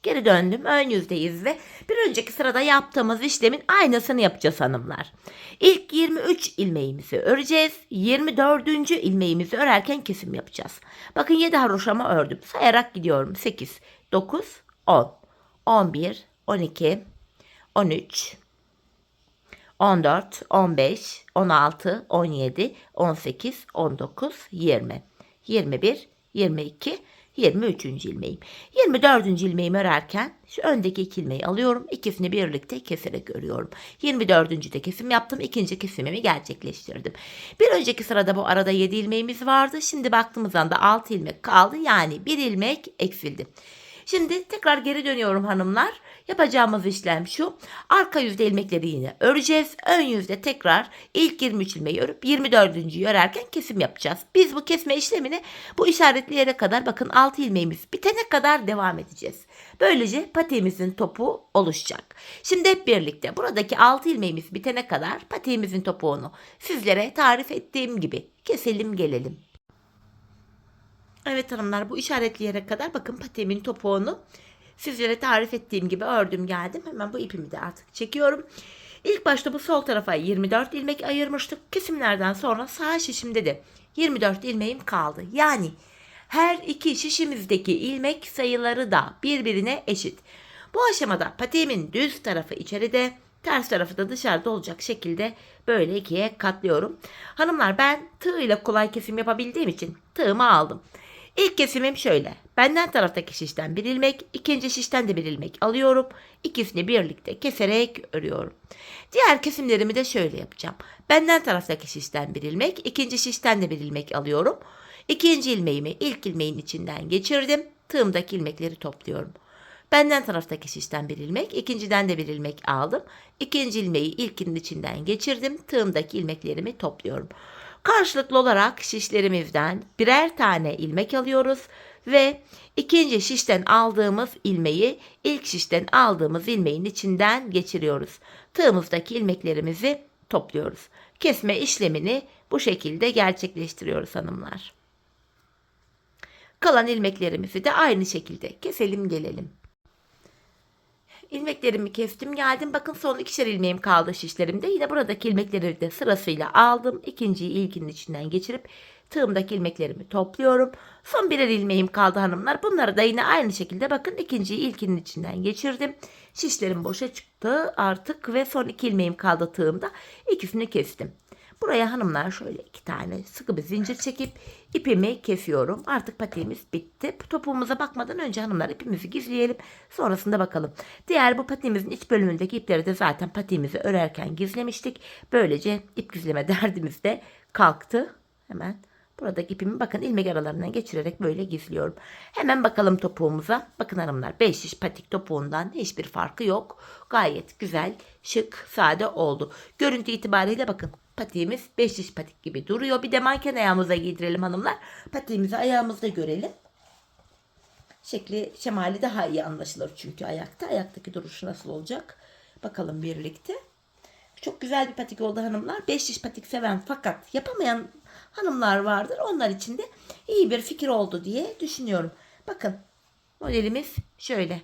Geri döndüm. Ön yüzdeyiz ve bir önceki sırada yaptığımız işlemin aynısını yapacağız hanımlar. İlk 23 ilmeğimizi öreceğiz. 24. ilmeğimizi örerken kesim yapacağız. Bakın 7 haroşamı ördüm. Sayarak gidiyorum. 8, 9, 10, 11, 12, 13, 14, 15, 16, 17, 18, 19, 20, 21, 22, 23. ilmeğim. 24. ilmeğimi örerken şu öndeki 2 ilmeği alıyorum. İkisini birlikte keserek örüyorum. 24. de kesim yaptım. İkinci kesimimi gerçekleştirdim. Bir önceki sırada bu arada 7 ilmeğimiz vardı. Şimdi baktığımız anda 6 ilmek kaldı. Yani 1 ilmek eksildi. Şimdi tekrar geri dönüyorum hanımlar. Yapacağımız işlem şu. Arka yüzde ilmekleri yine öreceğiz. Ön yüzde tekrar ilk 23 ilmeği örüp 24.'yü örerken kesim yapacağız. Biz bu kesme işlemini bu işaretli yere kadar bakın 6 ilmeğimiz bitene kadar devam edeceğiz. Böylece patiğimizin topuğu oluşacak. Şimdi hep birlikte buradaki 6 ilmeğimiz bitene kadar patiğimizin topuğunu sizlere tarif ettiğim gibi keselim gelelim. Evet hanımlar bu işaretli yere kadar bakın patiğimin topuğunu sizlere tarif ettiğim gibi ördüm geldim. Hemen bu ipimi de artık çekiyorum. İlk başta bu sol tarafa 24 ilmek ayırmıştık. Kesimlerden sonra sağ şişimde de 24 ilmeğim kaldı. Yani her iki şişimizdeki ilmek sayıları da birbirine eşit. Bu aşamada patiğimin düz tarafı içeride, ters tarafı da dışarıda olacak şekilde böyle ikiye katlıyorum. Hanımlar ben tığ ile kolay kesim yapabildiğim için tığımı aldım. İlk kesimim şöyle. Benden taraftaki şişten bir ilmek, ikinci şişten de bir ilmek alıyorum. İkisini birlikte keserek örüyorum. Diğer kesimlerimi de şöyle yapacağım. Benden taraftaki şişten bir ilmek, ikinci şişten de bir ilmek alıyorum. İkinci ilmeğimi ilk ilmeğin içinden geçirdim. Tığımdaki ilmekleri topluyorum. Benden taraftaki şişten bir ilmek, ikinciden de bir ilmek aldım. İkinci ilmeği ilkinin içinden geçirdim. Tığımdaki ilmeklerimi topluyorum. Karşılıklı olarak şişlerimizden birer tane ilmek alıyoruz ve ikinci şişten aldığımız ilmeği ilk şişten aldığımız ilmeğin içinden geçiriyoruz. Tığımızdaki ilmeklerimizi topluyoruz. Kesme işlemini bu şekilde gerçekleştiriyoruz hanımlar. Kalan ilmeklerimizi de aynı şekilde keselim gelelim. İlmeklerimi kestim geldim. Bakın son ikişer ilmeğim kaldı şişlerimde. Yine buradaki ilmekleri de sırasıyla aldım. İkinciyi ilkinin içinden geçirip tığımdaki ilmeklerimi topluyorum. Son birer ilmeğim kaldı hanımlar. Bunları da yine aynı şekilde bakın ikinciyi ilkinin içinden geçirdim. Şişlerim boşa çıktı artık ve son iki ilmeğim kaldı tığımda. İkisini kestim. Buraya hanımlar şöyle 2 tane sıkı bir zincir çekip ipimi kesiyorum. Artık patiğimiz bitti. Topuğumuza bakmadan önce hanımlar ipimizi gizleyelim. Sonrasında bakalım. Diğer bu patiğimizin iç bölümündeki ipleri de zaten patiğimizi örerken gizlemiştik. Böylece ip gizleme derdimiz de kalktı. Hemen buradaki ipimi bakın ilmek aralarından geçirerek böyle gizliyorum. Hemen bakalım topuğumuza. Bakın hanımlar 5 şiş patik topuğundan hiçbir farkı yok. Gayet güzel, şık, sade oldu. Görüntü itibariyle bakın. Patiğimiz 5 diş patik gibi duruyor. Bir de manken ayağımıza giydirelim hanımlar. Patiğimizi ayağımızda görelim. Şekli şemali daha iyi anlaşılır çünkü ayakta. Ayaktaki duruşu nasıl olacak? Bakalım birlikte. Çok güzel bir patik oldu hanımlar. 5 diş patik seven fakat yapamayan hanımlar vardır. Onlar için de iyi bir fikir oldu diye düşünüyorum. Bakın modelimiz şöyle.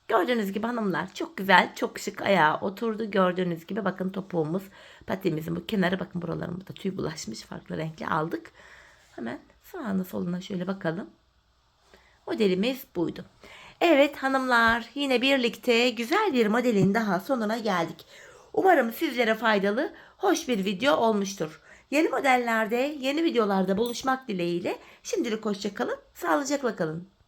Gördüğünüz gibi hanımlar çok güzel, çok şık ayağa oturdu. Gördüğünüz gibi bakın topuğumuz, patimizin bu kenarı bakın buralarımızda tüy bulaşmış. Farklı renkli aldık. Hemen sağına soluna şöyle bakalım. Modelimiz buydu. Evet hanımlar yine birlikte güzel bir modelin daha sonuna geldik. Umarım sizlere faydalı, hoş bir video olmuştur. Yeni modellerde, yeni videolarda buluşmak dileğiyle şimdilik hoşça kalın, sağlıcakla kalın.